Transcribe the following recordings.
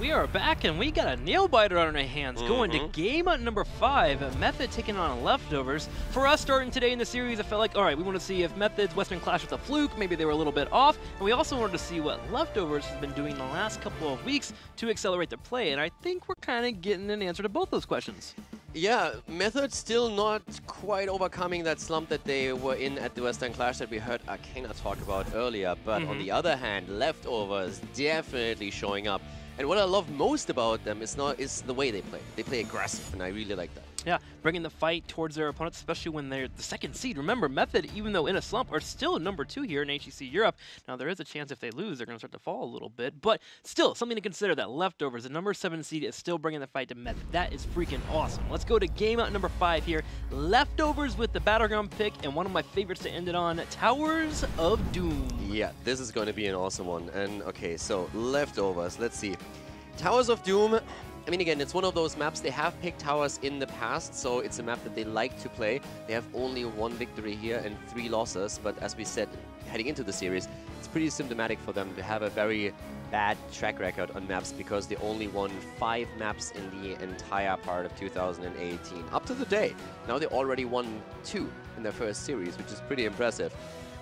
We are back and we got a nail biter on our hands going to game number 5, Method taking on Leftovers. For us starting today in the series, I felt like, alright, we want to see if Method's Western Clash was a fluke, maybe they were a little bit off, and we also wanted to see what Leftovers has been doing the last couple of weeks to accelerate their play, and I think we're kind of getting an answer to both those questions. Yeah, Method still not quite overcoming that slump that they were in at the Western Clash that we heard Arcana talk about earlier, but on the other hand, Leftovers definitely showing up. And what I love most about them is the way they play. They play aggressive, and I really like that. Yeah, bringing the fight towards their opponents, especially when they're the second seed. Remember, Method, even though in a slump, are still number 2 here in HGC Europe. Now, there is a chance if they lose, they're going to start to fall a little bit. But still, something to consider that Leftovers, the number 7 seed, is still bringing the fight to Method. That is freaking awesome. Let's go to game out number 5 here. Leftovers with the Battleground pick, and one of my favorites to end it on, Towers of Doom. Yeah, this is going to be an awesome one. And okay, so Leftovers, let's see. Towers of Doom, I mean, again, it's one of those maps. They have picked towers in the past, so it's a map that they like to play. They have only 1 victory here and 3 losses, but as we said, heading into the series, it's pretty symptomatic for them to have a very bad track record on maps because they only won 5 maps in the entire part of 2018, up to the day. Now they already won 2 in their first series, which is pretty impressive.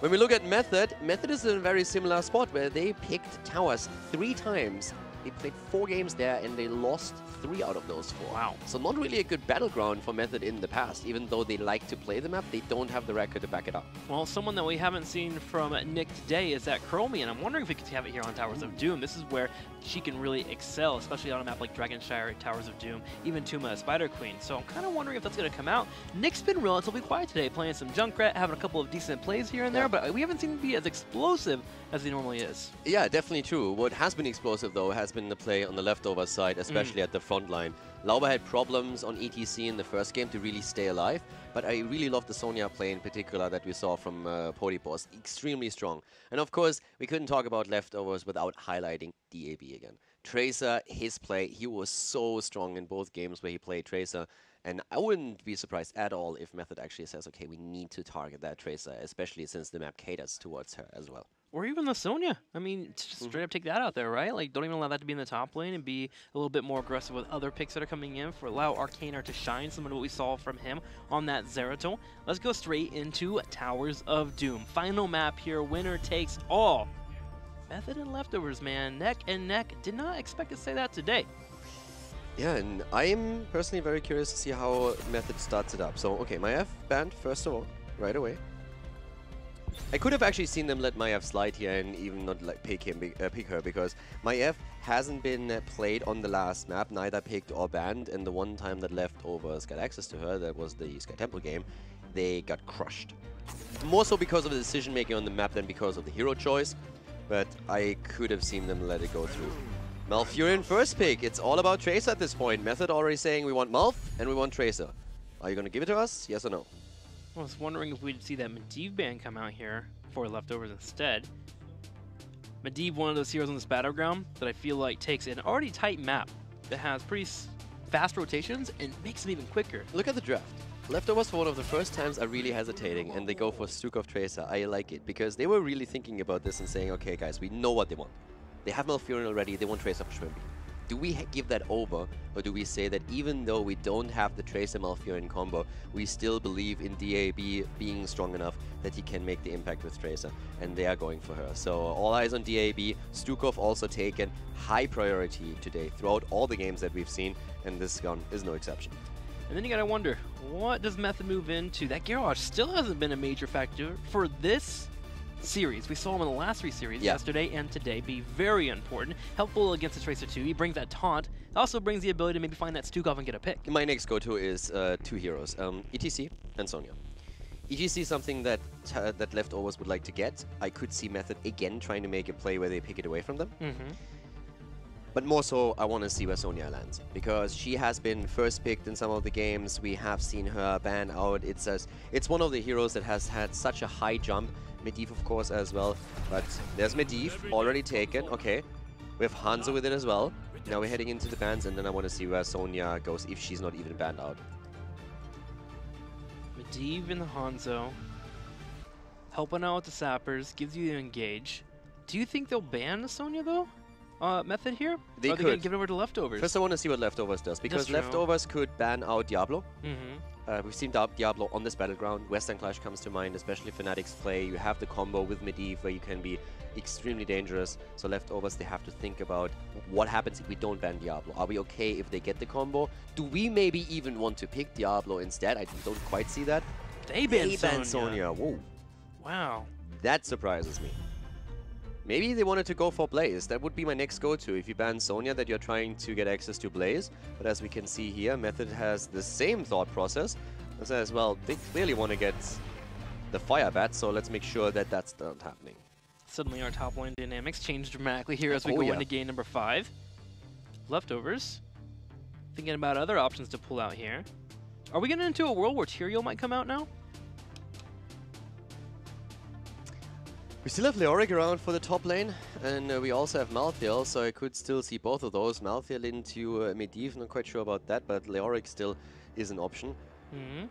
When we look at Method, Method is in a very similar spot where they picked towers 3 times. They played 4 games there and they lost 3 out of those 4. Wow. So not really a good battleground for Method in the past. Even though they like to play the map, they don't have the record to back it up. Well, someone that we haven't seen from Nick today is that Chromie, and I'm wondering if we could have it here on Towers of Doom. This is where she can really excel, especially on a map like Dragonshire, Towers of Doom, even Tuma, Spider Queen. So I'm kind of wondering if that's going to come out. Nick's been relatively quiet today, playing some Junkrat, having a couple of decent plays here and there, but we haven't seen him be as explosive as he normally is. Yeah, definitely true. What has been explosive, though, has been the play on the Leftovers side, especially at the front line. Lauber had problems on ETC in the first game to really stay alive, but I really love the Sonya play in particular that we saw from Podipos. Extremely strong. And of course, we couldn't talk about Leftovers without highlighting DAB again. Tracer, his play, he was so strong in both games where he played Tracer. And I wouldn't be surprised at all if Method actually says, okay, we need to target that Tracer, especially since the map caters towards her as well. Or even the Sonya. I mean, just straight up take that out there, right? Like, don't even allow that to be in the top lane and be a little bit more aggressive with other picks that are coming in for allow Arcana to shine, some of what we saw from him on that Zeratul. Let's go straight into Towers of Doom. Final map here, winner takes all. Method and Leftovers, man, neck and neck. Did not expect to say that today. Yeah, and I'm personally very curious to see how Method starts it up. So, okay, Maiev banned, first of all, right away. I could have actually seen them let Maiev slide here and even not like pick her, because Maiev hasn't been played on the last map, neither picked or banned, and the one time that Leftovers got access to her, that was the Sky Temple game, they got crushed. More so because of the decision making on the map than because of the hero choice, but I could have seen them let it go through. Malfurion first pick. It's all about Tracer at this point. Method already saying we want Malf and we want Tracer. Are you going to give it to us? Yes or no? I was wondering if we'd see that Medivh ban come out here for Leftovers instead. Medivh, one of those heroes on this battleground that I feel like takes an already tight map that has pretty fast rotations and makes them even quicker. Look at the draft. Leftovers for one of the first times are really hesitating and they go for Stukov Tracer. I like it because they were really thinking about this and saying, okay guys, we know what they want. They have Malfurion already, they want Tracer for Shrimpy. Do we give that over, or do we say that even though we don't have the Tracer Malfurion combo, we still believe in DAB being strong enough that he can make the impact with Tracer, and they are going for her. So all eyes on DAB, Stukov also taken high priority today throughout all the games that we've seen, and this gun is no exception. And then you gotta wonder, what does Method move into? That Garrosh still hasn't been a major factor for this series. We saw him in the last 3 series, yesterday and today, be very important. Helpful against the Tracer too. He brings that taunt. Also brings the ability to maybe find that Stukov and get a pick. My next go-to is 2 heroes, ETC and Sonya. ETC is something that that Leftovers would like to get. I could see Method again trying to make a play where they pick it away from them. But more so, I want to see where Sonya lands, because she has been first picked in some of the games. We have seen her ban out. It's one of the heroes that has had such a high jump. Medivh, of course, as well. But there's Medivh, already taken. Okay. We have Hanzo with it as well. Now we're heading into the bans, and then I want to see where Sonya goes if she's not even banned out. Medivh and the Hanzo. Helping out with the Sappers. Gives you the engage. Do you think they'll ban Sonya, though? method here? They or are they going could. to give it over to Leftovers? First, I want to see what Leftovers does, because true. Leftovers could ban out Diablo. Mm-hmm. We've seen Diablo on this battleground. Western Clash comes to mind, especially Fnatic's play. You have the combo with Medivh where you can be extremely dangerous. So Leftovers, they have to think about what happens if we don't ban Diablo. Are we okay if they get the combo? Do we maybe even want to pick Diablo instead? I don't quite see that. They ban Sonya. Whoa. Wow. That surprises me. Maybe they wanted to go for Blaze. That would be my next go-to. If you ban Sonya, that you're trying to get access to Blaze. But as we can see here, Method has the same thought process. As well, they clearly want to get the Fire Bat, so let's make sure that that's not happening. Suddenly our top lane dynamics change dramatically here as we go into game number 5. Leftovers. Thinking about other options to pull out here. Are we getting into a world where Tyrael might come out now? We still have Leoric around for the top lane, and we also have Malthael, so I could still see both of those. Malthael into Medivh, not quite sure about that, but Leoric still is an option. Mm-hmm.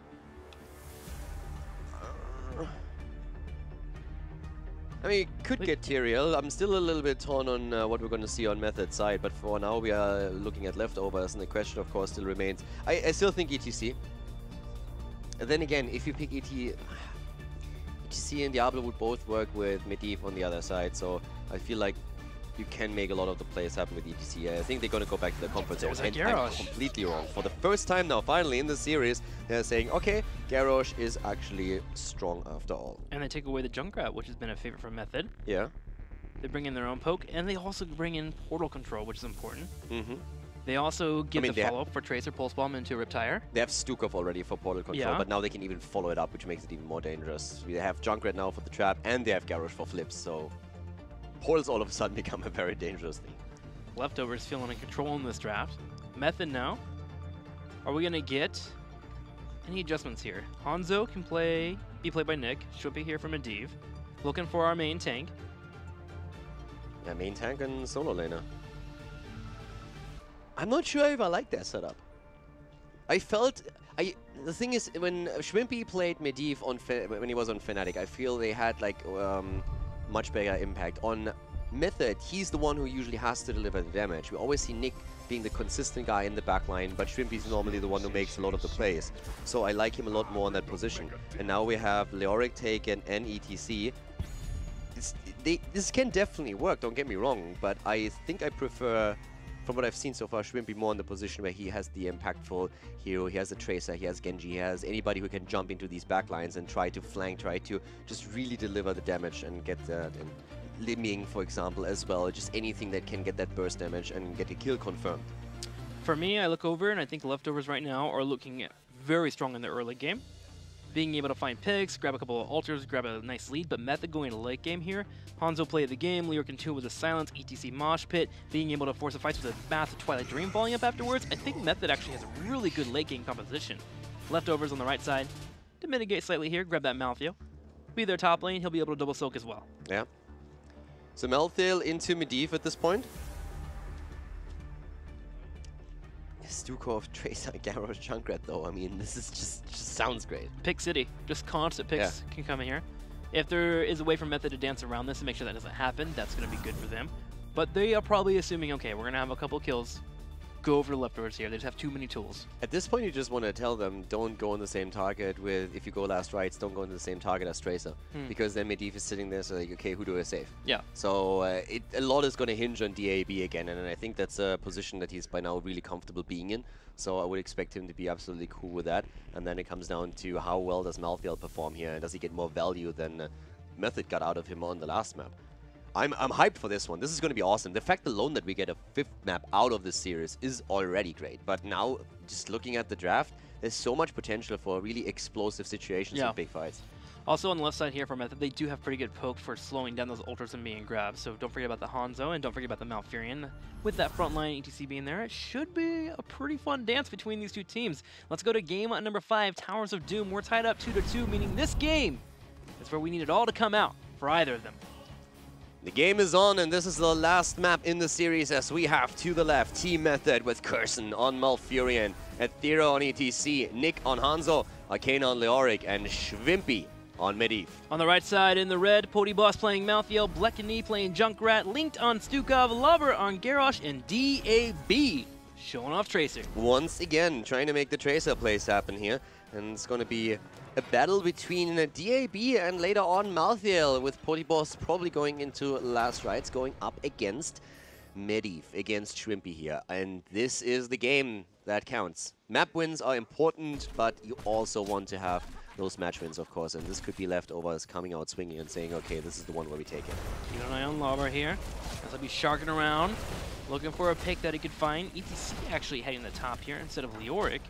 I mean, could get Tyrael. I'm still a little bit torn on what we're going to see on Method's side, but for now we are looking at Leftovers, and the question, of course, still remains. I still think ETC. And then again, if you pick ETC and Diablo would both work with Medivh on the other side, so I feel like you can make a lot of the plays happen with ETC. I think they're going to go back to the comfort zone. And I'm completely wrong. For the first time now, finally, in the series, they're saying, okay, Garrosh is actually strong after all. And they take away the Junkrat, which has been a favorite from Method. Yeah. They bring in their own poke, and they also bring in portal control, which is important. Mm-hmm. They also give the follow-up for Tracer Pulse Bomb into Riptire. They have Stukov already for portal control, but now they can even follow it up, which makes it even more dangerous. We have Junkrat now for the trap, and they have Garrosh for flips, so portals all of a sudden become a very dangerous thing. Leftovers feeling in control in this draft. Method now. Are we going to get any adjustments here? Hanzo can be played by Nick. Should be here from Medivh. Looking for our main tank. Yeah, main tank and solo laner. I'm not sure if I like that setup. I felt... the thing is, when Shwimpy played Medivh when he was on Fnatic, I feel they had like much bigger impact. On Method, he's the one who usually has to deliver the damage. We always see Nick being the consistent guy in the backline, but Shwimpy's normally the one who makes a lot of the plays. So I like him a lot more in that position. And now we have Leoric taken and ETC. This can definitely work, don't get me wrong, but I think I prefer, from what I've seen so far, Shwimpy more in the position where he has the impactful hero, he has a Tracer, he has Genji, he has anybody who can jump into these backlines and try to flank, try to just really deliver the damage and get that. And Limming, for example, as well, just anything that can get that burst damage and get a kill confirmed. For me, I look over and I think Leftovers right now are looking very strong in the early game. Being able to find picks, grab a couple of altars, grab a nice lead, but Method going to late game here. Hanzo played the game, Leoric in 2 with a silence, ETC mosh pit, being able to force a fight with a massive Twilight Dream falling up afterwards. I think Method actually has a really good late game composition. Leftovers on the right side to mitigate slightly here, grab that Malthael. Be their top lane, he'll be able to double soak as well. Yeah. So Malthael into Medivh at this point. Stukov, Tracer, Garrosh, Junkrat though. I mean, this is just sounds great. Pick City. Just constant picks can come in here. If there is a way for Method to dance around this and make sure that doesn't happen, that's going to be good for them. But they are probably assuming, okay, we're going to have a couple kills. Go over the Leftovers here. They just have too many tools. At this point, you just want to tell them, don't go on the same target with, if you go last rights, don't go into the same target as Tracer. Because then Medivh is sitting there, so like, okay, who do I save? Yeah. So a lot is going to hinge on DAB again, and I think that's a position that he's by now really comfortable being in. So I would expect him to be absolutely cool with that. And then it comes down to how well does Malthael perform here, and does he get more value than Method got out of him on the last map. I'm hyped for this one. This is going to be awesome. The fact alone that we get a 5th map out of this series is already great. But now, just looking at the draft, there's so much potential for really explosive situations and big fights. Also on the left side here for Method, they do have pretty good poke for slowing down those ultras and being grabbed. So don't forget about the Hanzo and don't forget about the Malfurion. With that front line ETC being there, it should be a pretty fun dance between these two teams. Let's go to game number 5, Towers of Doom. We're tied up 2-2, meaning this game is where we need it all to come out for either of them. The game is on, and this is the last map in the series as we have to the left Team Method with Curson on Malfurion, Aethera on ETC, Nick on Hanzo, Arcana on Leoric, and Shwimpy on Medivh. On the right side in the red, Pody Boss playing Malthael, Bleckany playing Junkrat, Linked on Stukov, Lover on Garrosh, and DAB showing off Tracer. Once again, trying to make the Tracer plays happen here. And it's going to be a battle between DAB and later on Malthael, with Pody Boss probably going into last rites, going up against Medivh, against Shrimpy here. And this is the game that counts. Map wins are important, but you also want to have those match wins, of course. And this could be Leftovers coming out swinging and saying, okay, this is the one where we take it. Keep an eye on Lover here, as he'll be sharking around, looking for a pick that he could find. ETC actually heading the top here instead of Leoric.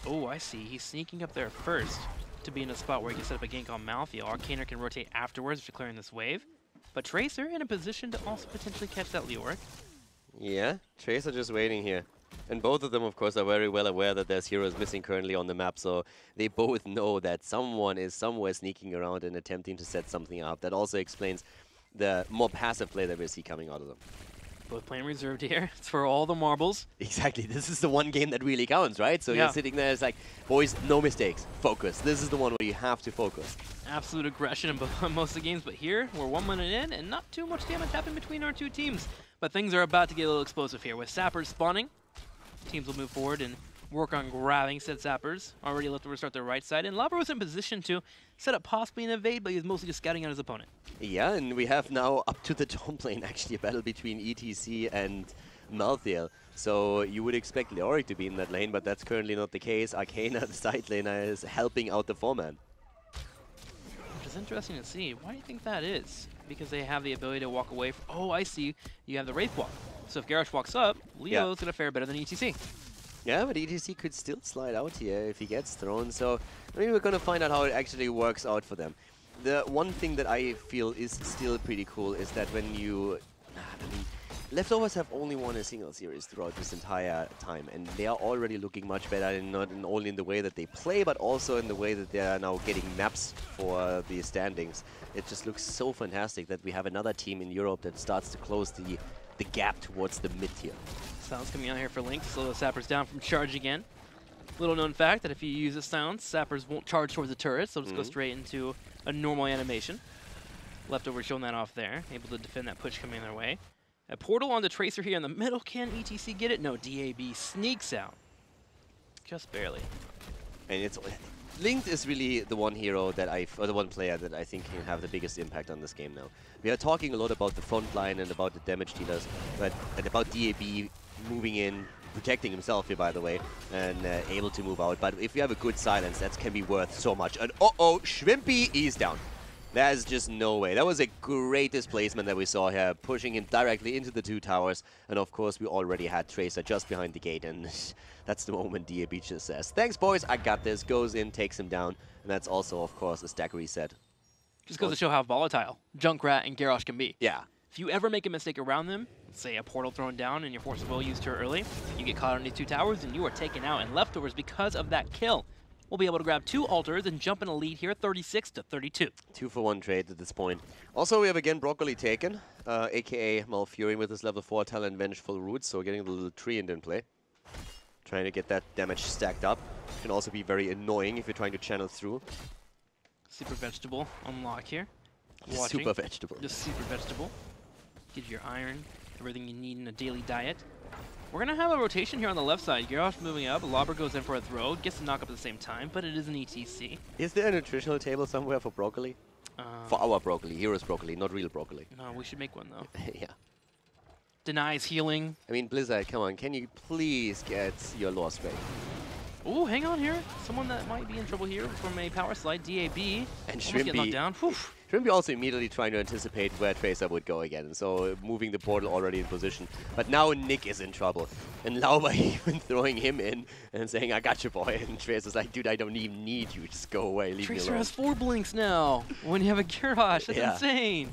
Oh, I see. He's sneaking up there first to be in a spot where he can set up a gank on Malthael. Arcaner can rotate afterwards after clearing this wave. But Tracer in a position to also potentially catch that Leoric. Yeah, Tracer just waiting here. And both of them, of course, are very well aware that there's heroes missing currently on the map, so they both know that someone is somewhere sneaking around and attempting to set something up. That also explains the more passive play that we see coming out of them. Both playing reserved here. It's for all the marbles. Exactly. This is the one game that really counts, right? So yeah. You're sitting there, it's like, boys, no mistakes. Focus. This is the one where you have to focus. Absolute aggression in most of the games, but here, we're 1 minute in, and not too much damage happened between our two teams. But things are about to get a little explosive here. With Sappers spawning, teams will move forward and work on grabbing said Sappers. Already left to start their right side, and Lava was in position to set up possibly an evade, but he was mostly just scouting out his opponent. Yeah, and we have now up to the dome lane actually a battle between ETC and Malthael. So you would expect Leoric to be in that lane, but that's currently not the case. Arcana, the side laner, is helping out the foreman. Which is interesting to see. Why do you think that is? Because they have the ability to walk away from... Oh, I see. You have the Wraith Walk. So if Garrosh walks up, Leo's going to fare better than ETC. Yeah, but ETC could still slide out here if he gets thrown. So I mean, we're going to find out how it actually works out for them. The one thing that I feel is still pretty cool is that when you... I mean, Leftovers have only won a single series throughout this entire time, and they are already looking much better, not only in the way that they play, but also in the way that they are now getting maps for the standings. It just looks so fantastic that we have another team in Europe that starts to close the gap towards the mid-tier. Sounds coming out here for Link, slow the Sappers down from charge again. Little known fact that if you use a silence, Sappers won't charge towards the turret, so just go straight into a normal animation. Leftover showing that off there, able to defend that push coming their way. A portal on the Tracer here in the middle. Can ETC get it? No, DAB sneaks out. Just barely. And it's Linked is really the one hero that or the one player that I think can have the biggest impact on this game now. We are talking a lot about the front line and about the damage dealers, and about DAB moving in, protecting himself here, by the way, and able to move out. But if you have a good silence, that can be worth so much. And uh-oh, Shrimpy is down. There's just no way. That was a great displacement that we saw here, pushing him directly into the two towers. And of course, we already had Tracer just behind the gate, and that's the moment DAB just says, "Thanks, boys, I got this." Goes in, takes him down, and that's also, of course, a stack reset. Just goes to show how volatile Junkrat and Garrosh can be. Yeah. If you ever make a mistake around them, say a portal thrown down and your Force of Will used too early, you get caught on these two towers and you are taken out. And Leftovers, because of that kill, will be able to grab 2 altars and jump in a lead here, 36-32. 2-for-1 trade at this point. Also, we have again Broccoli taken, aka Malfurion with his level 4 talent Vengeful Roots, so getting the little tree in play. Trying to get that damage stacked up. Can also be very annoying if you're trying to channel through. Super Vegetable unlock here. Super Vegetable. Just Super Vegetable. Gives you your iron, everything you need in a daily diet. We're going to have a rotation here on the left side. Garrosh moving up, Lobber goes in for a throw, gets the knock up at the same time, but it is an ETC. Is there a nutritional table somewhere for Broccoli? For our Broccoli, Heroes Broccoli, not real Broccoli. No, we should make one though. Yeah. Denies healing. I mean, Blizzard, come on, can you please get your lore straight? Ooh, hang on here. Someone that might be in trouble here from a power slide, DAB. And Shrimpy knocked down. Whew. Shrimpy also immediately trying to anticipate where Tracer would go again, so moving the portal already in position. But now Nick is in trouble, and Lauba even throwing him in and saying, "I got you, boy." And Tracer's like, "Dude, I don't even need you. Just go away. Leave me alone." Tracer has 4 blinks now when you have a Garrosh. That's insane.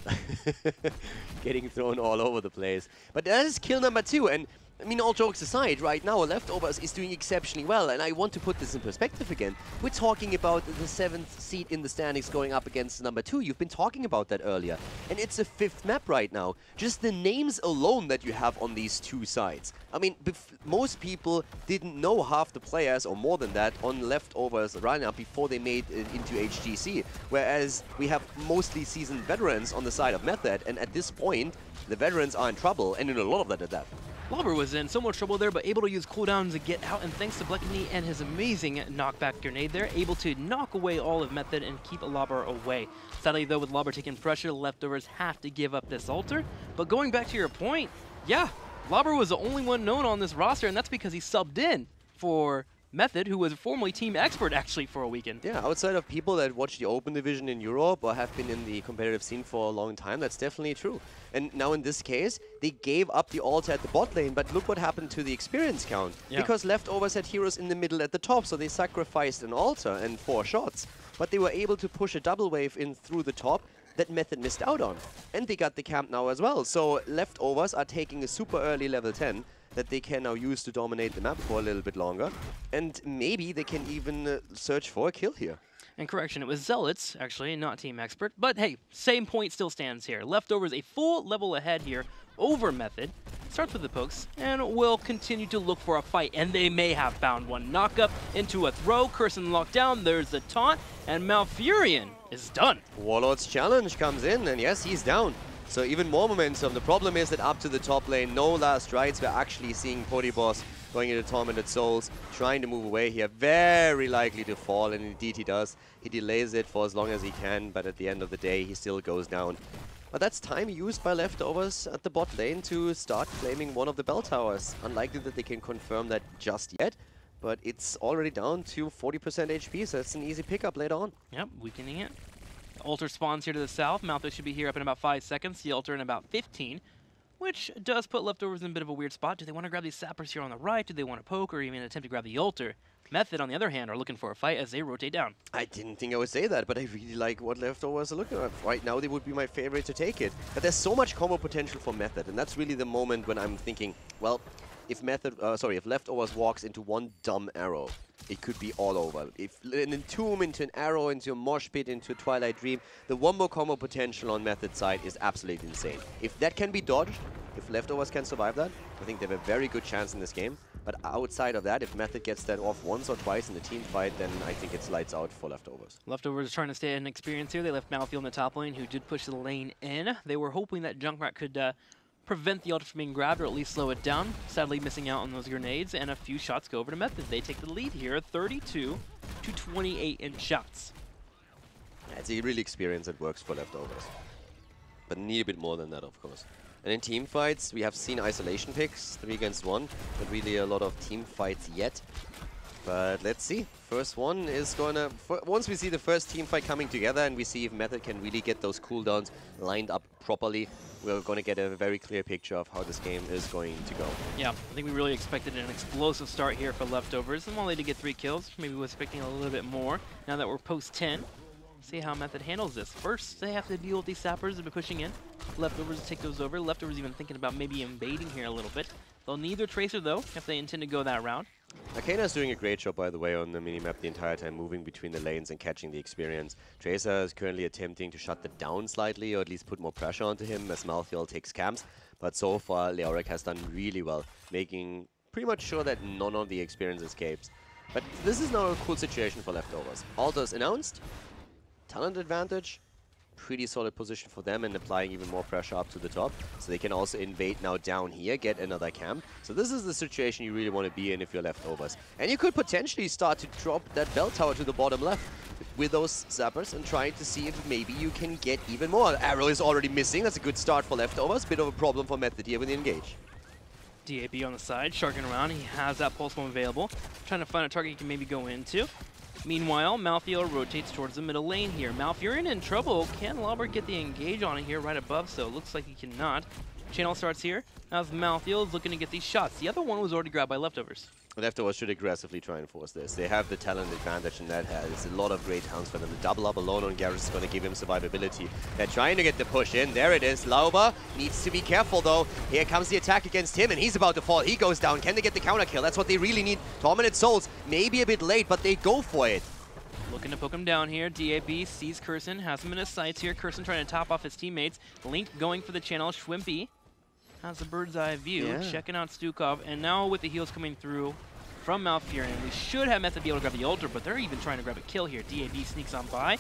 Getting thrown all over the place. But that is kill number 2, and I mean, all jokes aside, right now, Leftovers is doing exceptionally well, and I want to put this in perspective again. We're talking about the 7th seed in the standings going up against number 2. You've been talking about that earlier. And it's a 5th map right now. Just the names alone that you have on these two sides. I mean, most people didn't know half the players, or more than that, on Leftovers lineup before they made it into HGC. Whereas we have mostly seasoned veterans on the side of Method, and at this point, the veterans are in trouble, and in a lot of that at that. Lauber was in so much trouble there, but able to use cooldowns to get out, and thanks to Bleckney and his amazing knockback grenade there, able to knock away all of Method and keep Lauber away. Sadly though, with Lauber taking pressure, Leftovers have to give up this altar. But going back to your point, yeah, Lauber was the only one known on this roster, and that's because he subbed in for Method, who was formerly team expert actually for a weekend. Yeah, outside of people that watch the Open Division in Europe or have been in the competitive scene for a long time, that's definitely true. And now in this case, they gave up the altar at the bot lane, but look what happened to the experience count. Yeah. Because Leftovers had heroes in the middle at the top, so they sacrificed an altar and 4 shots. But they were able to push a double wave in through the top that Method missed out on. And they got the camp now as well. So Leftovers are taking a super early level 10 that they can now use to dominate the map for a little bit longer. And maybe they can even search for a kill here. And correction, it was Zealots, actually, not Team Expert. But hey, same point still stands here. Leftovers a full level ahead here over Method. Starts with the pokes, and will continue to look for a fight. And they may have found one. Knock up into a throw, Curson locked down, there's the taunt, and Malfurion is done. Warlord's challenge comes in, and yes, he's down. So even more momentum. The problem is that up to the top lane, no last rights. We're actually seeing Podyboss going into Tormented Souls, trying to move away here. Very likely to fall, and indeed he does. He delays it for as long as he can, but at the end of the day, he still goes down. But that's time used by Leftovers at the bot lane to start claiming one of the bell towers. Unlikely that they can confirm that just yet, but it's already down to 40% HP, so that's an easy pickup later on. Yep, weakening it. Altar spawns here to the south. Malthus should be here up in about 5 seconds. The altar in about 15, which does put Leftovers in a bit of a weird spot. Do they want to grab these sappers here on the right? Do they want to poke or even attempt to grab the altar? Method, on the other hand, are looking for a fight as they rotate down. I didn't think I would say that, but I really like what Leftovers are looking at. Right now, they would be my favorite to take it. But there's so much combo potential for Method, and that's really the moment when I'm thinking, well, if Leftovers walks into one dumb arrow, it could be all over. If an Entomb into an arrow, into a Mosh Pit, into a Twilight Dream, the wombo combo potential on Method side is absolutely insane. If that can be dodged, if Leftovers can survive that, I think they have a very good chance in this game. But outside of that, if Method gets that off once or twice in the team fight, then I think it's lights out for Leftovers. Leftovers trying to stay in experience here. They left Malfield in the top lane, who did push the lane in. They were hoping that Junkrat could prevent the altar from being grabbed or at least slow it down. Sadly missing out on those grenades, and a few shots go over to Method. They take the lead here, 32 to 28 in shots. Yeah, it's a really experience that works for Leftovers. But need a bit more than that, of course. And in team fights, we have seen isolation picks, 3 against 1, but really a lot of team fights yet. But let's see. First one is gonna... Once we see the first team fight coming together and we see if Method can really get those cooldowns lined up properly, we're going to get a very clear picture of how this game is going to go. Yeah, I think we really expected an explosive start here for Leftovers. And while they did get 3 kills, maybe we're expecting a little bit more. Now that we're post 10, see how Method handles this. First, they have to deal with these sappers that are pushing in. Leftovers take those over. Leftovers even thinking about maybe invading here a little bit. They'll need their Tracer, though, if they intend to go that route. Arcana's doing a great job, by the way, on the minimap the entire time, moving between the lanes and catching the experience. Tracer is currently attempting to shut that down slightly, or at least put more pressure onto him as Malfield takes camps. But so far, Leoric has done really well, making pretty much sure that none of the experience escapes. But this is now a cool situation for Leftovers. Altars announced, talent advantage, pretty solid position for them, and applying even more pressure up to the top. So they can also invade now down here, get another camp. So this is the situation you really want to be in if you're Leftovers. And you could potentially start to drop that bell tower to the bottom left with those zappers and trying to see if maybe you can get even more. Arrow is already missing. That's a good start for Leftovers. Bit of a problem for Method here with the engage. DAB on the side, sharking around. He has that pulse bomb available. Trying to find a target he can maybe go into. Meanwhile, Malfield rotates towards the middle lane here. Malfurion in trouble. Can Lauber get the engage on it here right above? So it looks like he cannot. Channel starts here. As Malthiel is looking to get these shots. The other one was already grabbed by Leftovers. Leftovers should aggressively try and force this. They have the talent advantage, and that has a lot of great talents for them. The double up alone on Garrus is going to give him survivability. They're trying to get the push in. There it is. Lauber needs to be careful, though. Here comes the attack against him, and he's about to fall. He goes down. Can they get the counter kill? That's what they really need. Tormented Souls, maybe a bit late, but they go for it. Looking to poke him down here. DAB sees Curson, has him in his sights here. Curson trying to top off his teammates. Link going for the channel. Schwimpy has a bird's eye view, checking out Stukov, and now with the heals coming through from Malfurion, we should have Method be able to grab the ultra, but they're even trying to grab a kill here. DAB sneaks on by,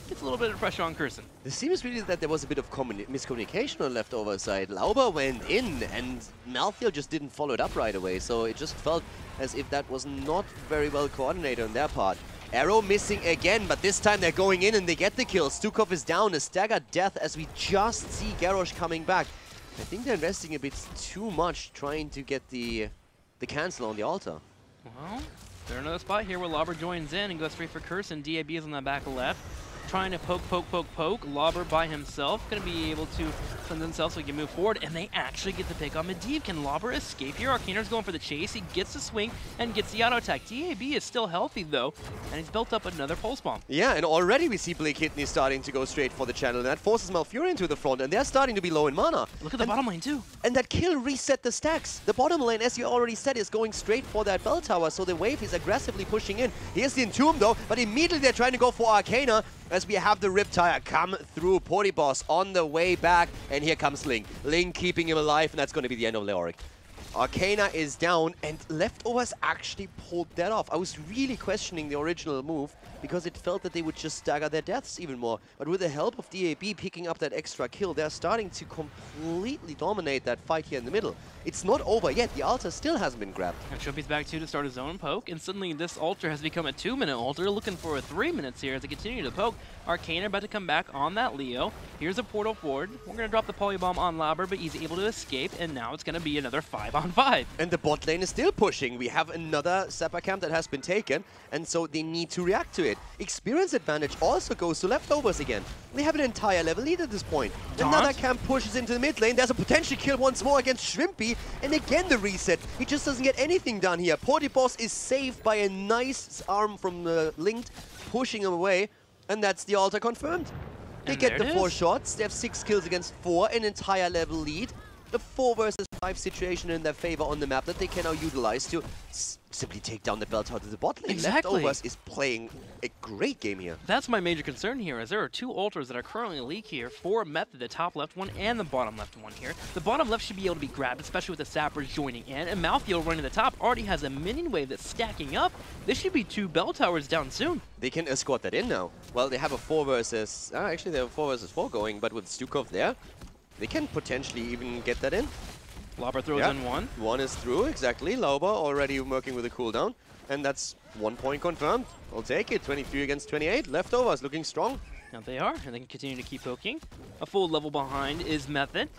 gets a little bit of pressure on Curson. It seems really that there was a bit of miscommunication on Leftover side. Lauber went in, and Malthiel just didn't follow it up right away, so it just felt as if that was not very well coordinated on their part. Arrow missing again, but this time they're going in and they get the kill. Stukov is down, a staggered death as we just see Garrosh coming back. I think they're investing a bit too much trying to get the cancel on the altar. Well, they're in another spot here where Lauber joins in and goes straight for Curson. DAB is on the back left, trying to poke. Lauber by himself, going to be able to cleanse himself so he can move forward, and they actually get the pick on Medivh. Can Lauber escape here? Arcaner's going for the chase. He gets the swing and gets the auto attack. DAB is still healthy though, and he's built up another pulse bomb. Yeah, and already we see Blake Kidney starting to go straight for the channel, and that forces Malfurion to the front, and they're starting to be low in mana. Look at the bottom lane too. And that kill reset the stacks. The bottom lane, as you already said, is going straight for that bell tower, so the wave is aggressively pushing in. Here's the Entomb though, but immediately they're trying to go for Arcana, as we have the Riptire come through. Portiboss on the way back, and here comes Link. Link keeping him alive, and that's going to be the end of Leoric. Arcana is down, and Leftovers actually pulled that off. I was really questioning the original move, because it felt that they would just stagger their deaths even more. But with the help of DAB picking up that extra kill, they're starting to completely dominate that fight here in the middle. It's not over yet. The altar still hasn't been grabbed. And Chumpy's back too to start his own poke, and suddenly this ultra has become a 2-minute ultra, looking for a 3 minutes here as they continue to poke. Arcana about to come back on that Leo. Here's a portal forward. We're going to drop the polybomb on Lauber, but he's able to escape, and now it's going to be another 5-on-5. And the bot lane is still pushing. We have another Zappa camp that has been taken, and so they need to react to it. Experience advantage also goes to Leftovers again. They have an entire level lead at this point. Another camp pushes into the mid lane. There's a potential kill once more against Shrimpy, and again the reset. He just doesn't get anything done here. Portiboss is saved by a nice arm from Linked, pushing him away, and that's the altar confirmed. They get the 4 shots. They have 6 kills against 4, an entire level lead. The 4 versus 5 situation in their favor on the map that they can now utilize to simply take down the bell tower to the bot lane. Exactly. Leftovers is playing a great game here. That's my major concern here, as there are 2 ultras that are currently in leak here for Method, the top left one and the bottom left one here. The bottom left should be able to be grabbed, especially with the Sappers joining in, and Malthiel running the top already has a minion wave that's stacking up. This should be 2 bell towers down soon. They can escort that in now. Well, they have a 4 versus... actually, they have a 4 versus 4 going, but with Stukov there, they can potentially even get that in. Lauber throws in 1. 1 is through, exactly. Lauber already working with a cooldown. And that's 1 point confirmed. I'll take it. 23 against 28. Leftovers looking strong. Now they are, and they can continue to keep poking. A full level behind is Method.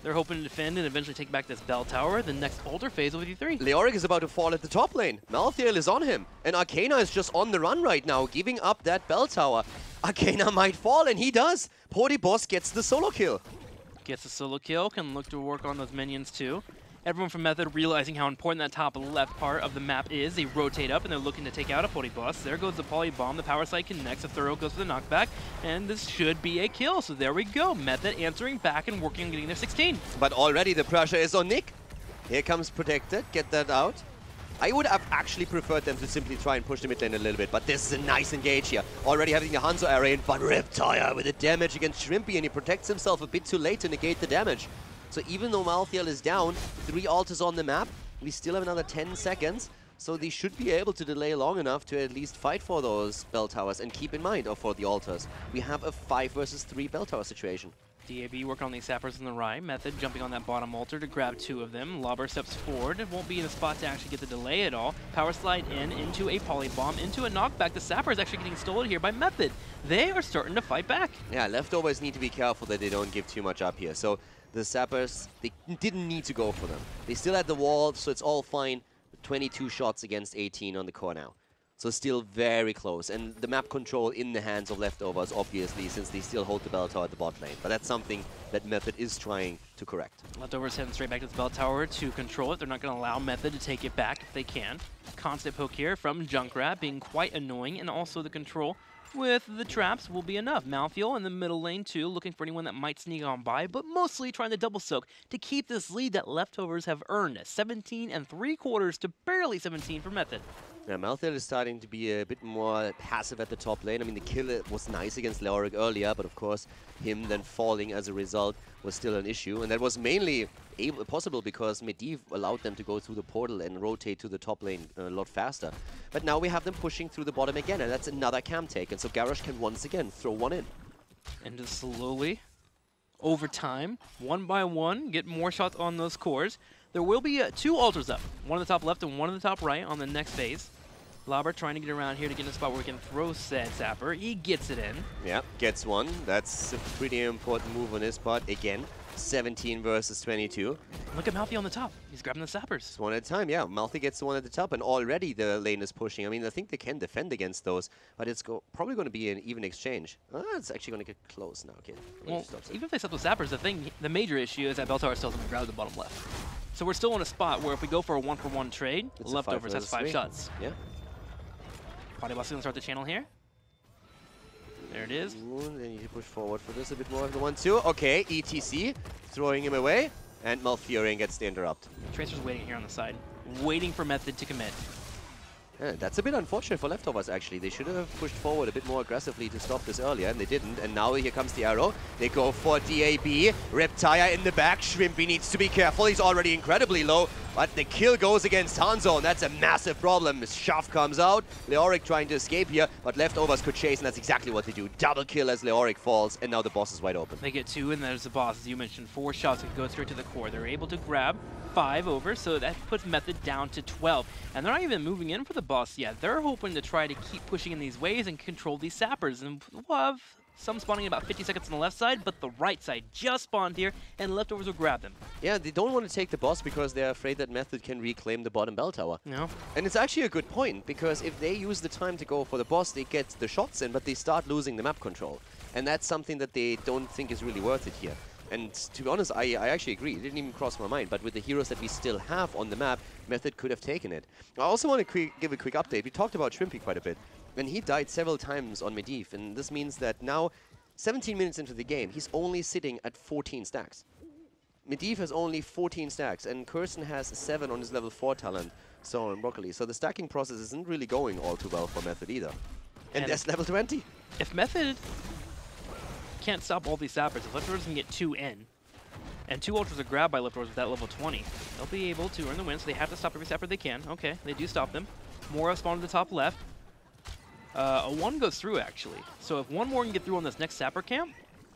They're hoping to defend and eventually take back this bell tower. The next altar phase will be 3. Leoric is about to fall at the top lane. Malthiel is on him. And Arcana is just on the run right now, giving up that bell tower. Arcana might fall, and he does. Portiboss gets the solo kill. Gets a solo kill, can look to work on those minions too. Everyone from Method realizing how important that top left part of the map is. They rotate up and they're looking to take out a Polyboss. There goes the Polybomb. The power side connects. A Thorough goes for the knockback. And this should be a kill. So there we go. Method answering back and working on getting their 16. But already the pressure is on Nick. Here comes Protected. Get that out. I would have actually preferred them to simply try and push the mid lane a little bit, but this is a nice engage here. Already having the Hanzo area in, but Riptire with the damage against Shrimpy, and he protects himself a bit too late to negate the damage. So even though Malthiel is down, 3 altars on the map, we still have another 10 seconds, so they should be able to delay long enough to at least fight for those bell towers. And keep in mind, or for the altars, we have a 5 versus 3 bell tower situation. DAB working on these sappers on the right. Method jumping on that bottom altar to grab 2 of them. Lauber steps forward. It won't be in a spot to actually get the delay at all. Power slide in, into a polybomb, into a knockback. The sapper is actually getting stolen here by Method. They are starting to fight back. Yeah, Leftovers need to be careful that they don't give too much up here. So the sappers, they didn't need to go for them. They still had the wall, so it's all fine. 22 shots against 18 on the core now. So still very close. And the map control in the hands of Leftovers, obviously, since they still hold the bell tower at the bot lane. But that's something that Method is trying to correct. Leftovers heading straight back to the bell tower to control it. They're not going to allow Method to take it back if they can. Constant poke here from Junkrat being quite annoying, and also the control with the traps will be enough. Malthael in the middle lane too, looking for anyone that might sneak on by, but mostly trying to double soak to keep this lead that Leftovers have earned. 17 3/4 to barely 17 for Method. Yeah, Malthael is starting to be a bit more passive at the top lane. I mean, the kill was nice against Leoric earlier, but of course, him then falling as a result was still an issue. And that was mainly possible because Medivh allowed them to go through the portal and rotate to the top lane a lot faster. But now we have them pushing through the bottom again, and that's another camp take. And so Garrosh can once again throw one in. And just slowly, over time, one by one, get more shots on those cores. There will be 2 altars up, one on the top left and one on the top right on the next phase. Lauber trying to get around here to get in a spot where we can throw said Zapper. He gets it in. Yeah, gets one. That's a pretty important move on his part. Again, 17 versus 22. Look at Malthael on the top. He's grabbing the Zappers. It's one at a time, yeah. Malthael gets the one at the top, and already the lane is pushing. I mean, I think they can defend against those, but it's probably going to be an even exchange. It's actually going to get close now. Okay. Well, even if they stop with Zappers, the major issue is that bell tower still doesn't grab the bottom left. So we're still in a spot where if we go for a 1-for-1 trade, Leftovers has 5 shots. Yeah. Body Boss going to start the channel here. There it is. Ooh, then you push forward for this a bit more of the 1-2. Okay, ETC throwing him away, and Malfurion gets the interrupt. Tracer's waiting here on the side, waiting for Method to commit. Yeah, that's a bit unfortunate for Leftovers, actually. They should have pushed forward a bit more aggressively to stop this earlier, and they didn't. And now here comes the arrow. They go for DAB. Reptile in the back. Shrimpy needs to be careful. He's already incredibly low, but the kill goes against Hanzo, and that's a massive problem. Shove comes out. Leoric trying to escape here, but Leftovers could chase, and that's exactly what they do. Double kill as Leoric falls, and now the boss is wide open. They get 2, and there's the boss, as you mentioned. 4 shots and go straight to the core. They're able to grab 5 over, so that puts Method down to 12. And they're not even moving in for the boss yet. They're hoping to try to keep pushing in these waves and control these sappers. And we'll have some spawning in about 50 seconds on the left side, but the right side just spawned here, and Leftovers will grab them. Yeah, they don't want to take the boss because they're afraid that Method can reclaim the bottom bell tower. No. And it's actually a good point, because if they use the time to go for the boss, they get the shots in, but they start losing the map control. And that's something that they don't think is really worth it here. And to be honest, I actually agree. It didn't even cross my mind. But with the heroes that we still have on the map, Method could have taken it. I also want to give a quick update. We talked about Shrimpy quite a bit. And he died several times on Medivh. And this means that now, 17 minutes into the game, he's only sitting at 14 stacks. Medivh has only 14 stacks. And Kirsten has 7 on his level 4 talent. So on Broccoli. So the stacking process isn't really going all too well for Method either. And that's level 20. If Method can't stop all these Zappers, if Leftovers can get 2 in, and 2 ultras are grabbed by Leftovers with that level 20, they'll be able to earn the win, so they have to stop every Zapper they can. Okay, they do stop them. More spawn to the top left. A 1 goes through, actually. So if 1 more can get through on this next Zapper camp,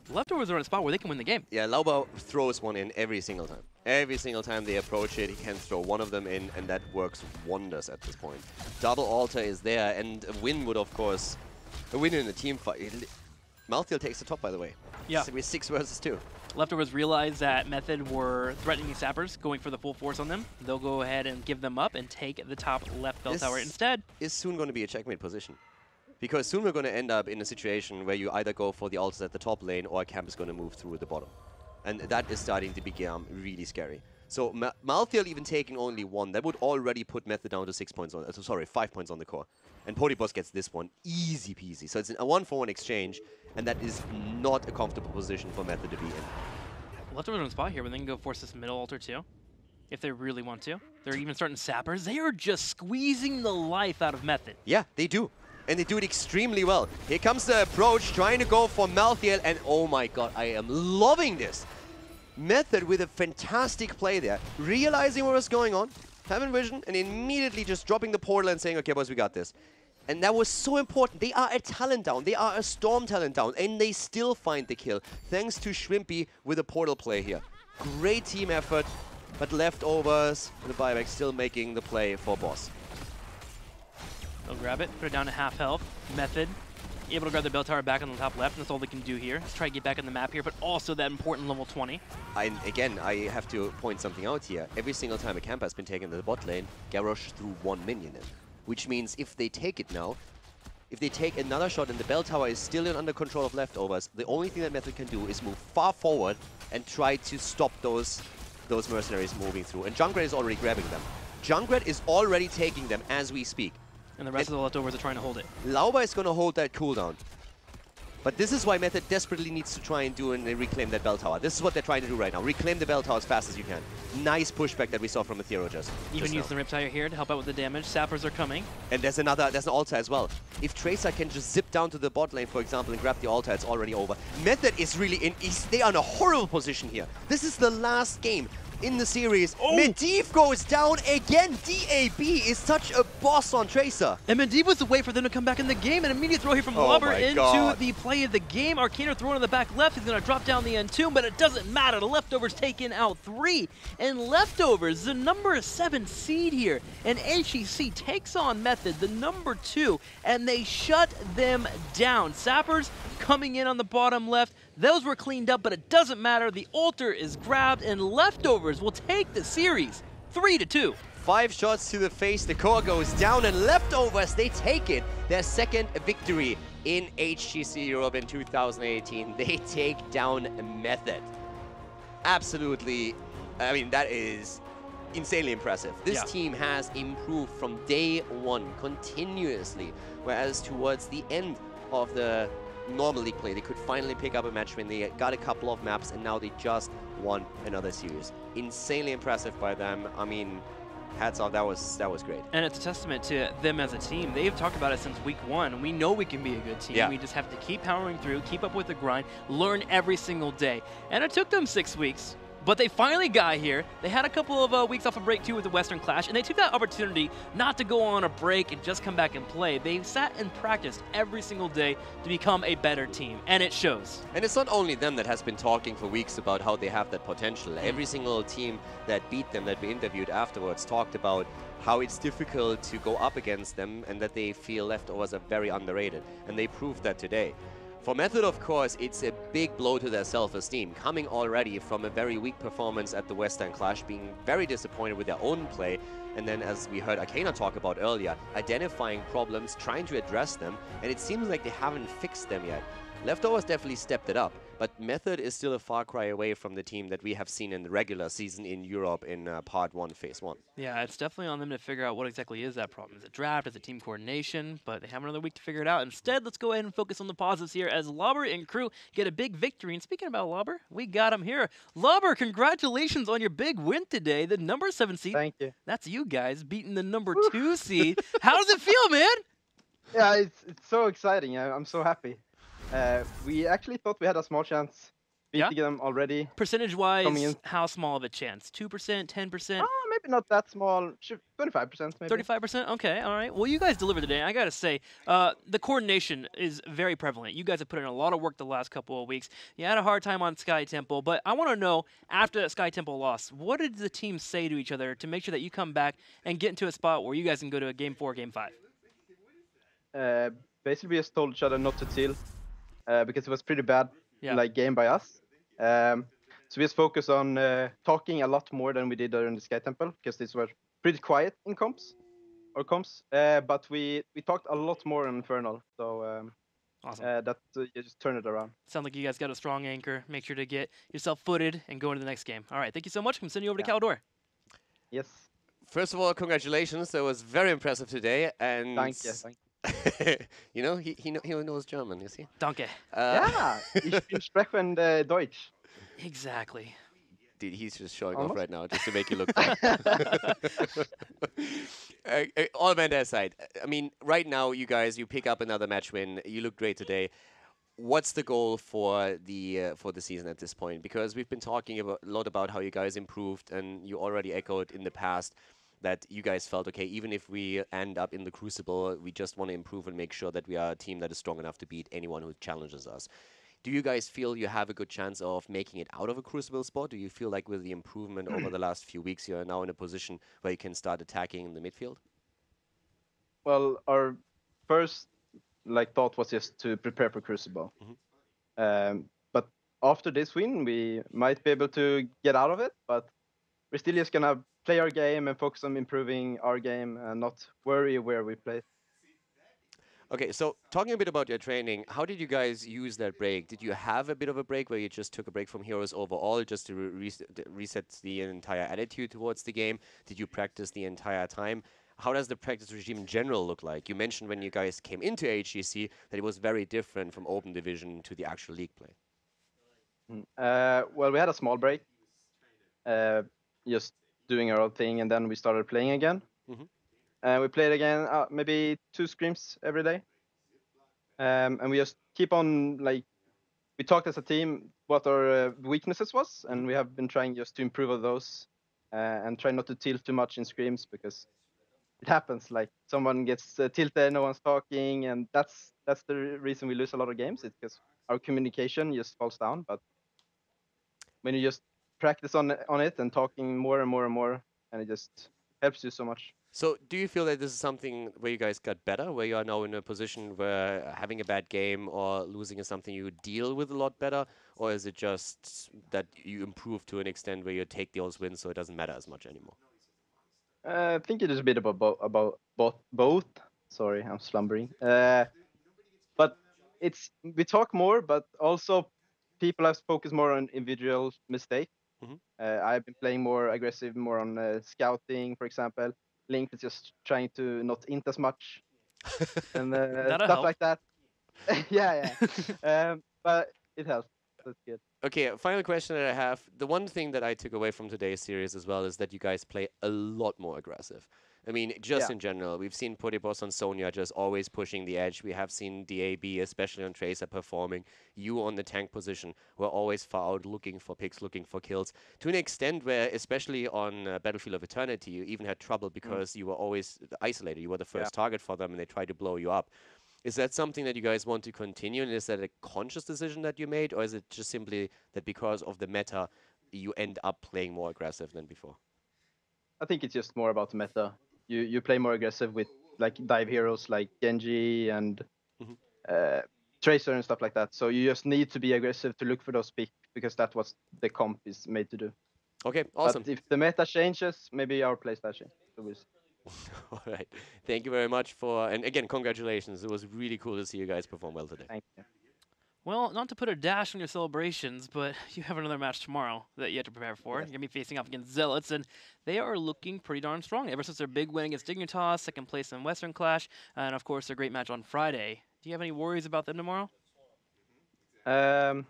Leftovers are in a spot where they can win the game. Yeah, Lauber throws one in every single time. Every single time they approach it, he can throw one of them in, and that works wonders at this point. Double altar is there, and a win would, of course, a win in a team fight. Malthael takes the top, by the way. Yeah. So we're 6 versus 2. Leftovers realize that Method were threatening these Zappers, going for the full force on them. They'll go ahead and give them up and take the top left bell tower instead. Is soon going to be a checkmate position. Because soon we're going to end up in a situation where you either go for the altars at the top lane or a camp is going to move through the bottom. And that is starting to become really scary. So Malthael even taking only 1, that would already put Method down to 6 points on, 5 points on the core. And Podibos gets this one easy peasy. So it's a 1-for-1 exchange, and that is not a comfortable position for Method to be in. Leftovers on the spot here, but they can go force this middle altar too, if they really want to. They're even starting Zappers. They are just squeezing the life out of Method. Yeah, they do. And they do it extremely well. Here comes the approach, trying to go for Malthael, and oh my god, I am loving this. Method with a fantastic play there, realizing what was going on, having vision, and immediately just dropping the portal and saying, okay, boys, we got this. And that was so important. They are a talent down. They are a Storm talent down, and they still find the kill, thanks to Shrimpy with a portal play here. Great team effort, but Leftovers, the buyback, still making the play for boss. They'll grab it, put it down to half health. Method able to grab the bell tower back on the top left, and that's all they can do here. Let's try to get back on the map here, but also that important level 20. Again, I have to point something out here. Every single time a camp has been taken to the bot lane, Garrosh threw 1 minion in. which means if they take it now, if they take another shot and the bell tower is still under control of leftovers, the only thing that Method can do is move far forward and try to stop those mercenaries moving through. And Junkrat is already grabbing them. Junkrat is already taking them as we speak. And the rest of the leftovers are trying to hold it. Lauba is going to hold that cooldown. But this is why Method desperately needs to try and do and reclaim that bell tower. This is what they're trying to do right now. Reclaim the bell tower as fast as you can. Nice pushback that we saw from Ethereal just Even use the Riptire here to help out with the damage. Sappers are coming. And there's an altar as well. If Tracer can just zip down to the bot lane, for example, and grab the altar, it's already over. Method is really in. They are in a horrible position here. This is the last game in the series. Oh. Medivh goes down again. DAB is such a boss on Tracer. And Medivh was the way for them to come back in the game. An immediate throw here from Lubber into the play of the game. Arcana throwing on the back left. He's going to drop down the Entomb, but it doesn't matter. The Leftovers taking out 3. And Leftovers, the number 7 seed here. And HGC takes on Method, the number 2, and they shut them down. Sappers coming in on the bottom left. Those were cleaned up, but it doesn't matter. The altar is grabbed, and Leftovers will take the series 3-2. 5 shots to the face, the core goes down, and Leftovers, they take it. Their second victory in HGC Europe in 2018. They take down Method. Absolutely, I mean, that is insanely impressive. This team has improved from day one continuously, whereas towards the end of the normal league play, they could finally pick up a match win. They got a couple of maps, and now they just won another series. Insanely impressive by them. I mean, hats off. That was great. And it's a testament to them as a team. They've talked about it since week 1. We know we can be a good team. Yeah. We just have to keep powering through, keep up with the grind, learn every single day. And it took them 6 weeks. But they finally got here. They had a couple of weeks off a break, too, with the Western Clash, and they took that opportunity not to go on a break and just come back and play. They sat and practiced every single day to become a better team, and it shows. And it's not only them that has been talking for weeks about how they have that potential. Every single team that beat them, that we interviewed afterwards, talked about how it's difficult to go up against them and that they feel Leftovers are very underrated. And they proved that today. For Method, of course, it's a big blow to their self-esteem, coming already from a very weak performance at the Western Clash, being very disappointed with their own play, and then, as we heard Arcana talk about earlier, identifying problems, trying to address them, and it seems like they haven't fixed them yet. Leftovers definitely stepped it up, but Method is still a far cry away from the team that we have seen in the regular season in Europe in Part 1, Phase 1. Yeah, it's definitely on them to figure out what exactly is that problem. Is it draft? Is it team coordination? But they have another week to figure it out. Instead, let's go ahead and focus on the positives here as Lubber and crew get a big victory. And speaking about Lubber, we got him here. Lubber, congratulations on your big win today. The number 7 seed. Thank you. That's you guys beating the number 2 seed. How does it feel, man? Yeah, it's so exciting. I'm so happy. We actually thought we had a small chance beating them already. Percentage-wise, how small of a chance? 2%, 10%? Maybe not that small. 25% maybe. 35%? Okay, all right. Well, you guys delivered today. I got to say, the coordination is very prevalent. You guys have put in a lot of work the last couple of weeks. You had a hard time on Sky Temple, but I want to know, after that Sky Temple loss, what did the team say to each other to make sure that you come back and get into a spot where you guys can go to a Game 4, Game 5? Basically, we just told each other not to chill. Because it was pretty bad game by us. So we just focus on talking a lot more than we did during the Sky Temple, because these were pretty quiet in comps. But we talked a lot more in Infernal, so awesome. That you just turn it around. Sounds like you guys got a strong anchor. Make sure to get yourself footed and go into the next game. All right, thank you so much. I'm sending you over to Caldor. Yes. First of all, congratulations. That was very impressive today. And Thank you. you know, he knows German, you see? Danke. Yeah, ich bin sprechend Deutsch. Exactly. Dude, he's just showing off right now, just to make you look bad. All band aside, I mean, right now, you guys, you pick up another match win. You look great today. What's the goal for the season at this point? Because we've been talking a lot about how you guys improved, and you already echoed in the past that you guys felt, okay, even if we end up in the Crucible, we just want to improve and make sure that we are a team that is strong enough to beat anyone who challenges us. Do you guys feel you have a good chance of making it out of a Crucible spot? Do you feel like with the improvement over the last few weeks, you are now in a position where you can start attacking in the midfield? Well, our first thought was just to prepare for Crucible. But after this win, we might be able to get out of it, but we're still just gonna play our game and focus on improving our game and not worry where we play. Okay, so talking a bit about your training, how did you guys use that break? Did you have a bit of a break where you just took a break from Heroes overall just to reset the entire attitude towards the game? Did you practice the entire time? How does the practice regime in general look like? You mentioned when you guys came into HGC that it was very different from Open Division to the actual league play. Well, we had a small break, just doing our own thing, and then we started playing again. We played again, maybe 2 scrims every day. And we just keep on, like, we talked as a team what our weaknesses was, and we have been trying just to improve on those and try not to tilt too much in scrims because it happens. Like someone gets tilted, no one's talking, and that's the reason we lose a lot of games. It's because our communication just falls down. But when you just practice on it and talking more and more and more, and it just helps you so much. So do you feel that this is something where you guys got better, where you are now in a position where having a bad game or losing is something you deal with a lot better? Or is it just that you improve to an extent where you take those wins so it doesn't matter as much anymore? I think it is a bit about both. Sorry, I'm slumbering. But we talk more, but also people have focused more on individual mistake. I've been playing more aggressive, more on scouting, for example. Link is just trying to not int as much and stuff help. like that. yeah. But it helps. That's good. Okay, final question that I have. The one thing that I took away from today's series as well is that you guys play a lot more aggressive. I mean, just in general, we've seen Potibos on Sonya just always pushing the edge. We have seen DAB, especially on Tracer, performing. You on the tank position were always far out looking for picks, looking for kills. To an extent where, especially on Battlefield of Eternity, you even had trouble because you were always isolated. You were the first target for them and they tried to blow you up. Is that something that you guys want to continue, and is that a conscious decision that you made, or is it just simply that because of the meta, you end up playing more aggressive than before? I think it's just more about the meta. You play more aggressive with like dive heroes like Genji and Tracer and stuff like that. So you just need to be aggressive to look for those picks because that's what the comp is made to do. Okay, awesome. But if the meta changes, maybe our playstyle changes. So we'll see. All right. Thank you very much and again, congratulations. It was really cool to see you guys perform well today. Thank you. Well, not to put a dash on your celebrations, but you have another match tomorrow that you have to prepare for. You're going to be facing off against Zealots, and they are looking pretty darn strong ever since their big win against Dignitas, second place in Western Clash, and of course their great match on Friday. Do you have any worries about them tomorrow? I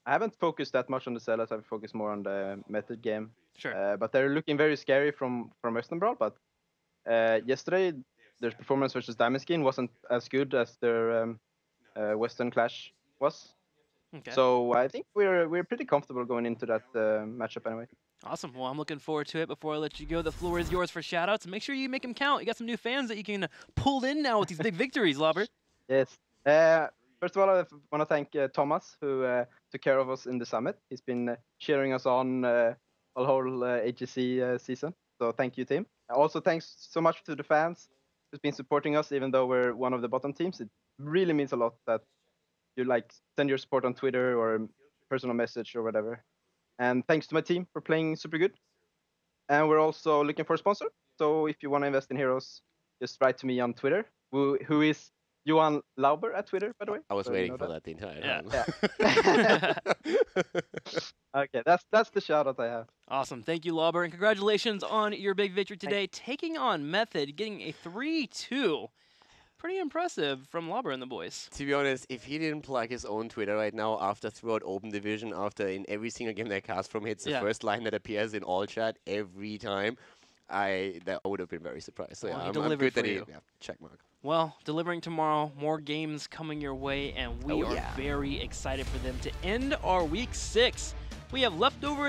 haven't focused that much on the Zealots. I've focused more on the method game. Sure. But they're looking very scary from Western Brawl. But yesterday, their performance versus Diamond Skin wasn't as good as their Western Clash was. Okay. So I think we're pretty comfortable going into that matchup anyway. Awesome. Well, I'm looking forward to it. Before I let you go, the floor is yours for shoutouts. And make sure you make them count. You got some new fans that you can pull in now with these big victories, Lauber. Yes. First of all, I want to thank Thomas, who took care of us in the summit. He's been cheering us on a whole HGC season. So thank you, Tim. Also, thanks so much to the fans who's been supporting us, even though we're one of the bottom teams. It really means a lot that you like send your support on Twitter or personal message or whatever. And thanks to my team for playing super good. And we're also looking for a sponsor. So if you want to invest in Heroes, just write to me on Twitter, who is Johan Lauber at Twitter, by the way. I was waiting for that the entire time. Yeah. Okay, that's the shout out I have. Awesome. Thank you, Lauber, and congratulations on your big victory today, taking on Method, getting a 3-2. Pretty impressive from Lauber and the boys. To be honest, if he didn't plug his own Twitter right now after throughout Open Division, after in every single game that cast from it's the first line that appears in all chat every time, I would have been very surprised. So well, yeah, I'm good that he check mark. Well, delivering tomorrow, more games coming your way, and we are very excited for them to end our week 6. We have leftover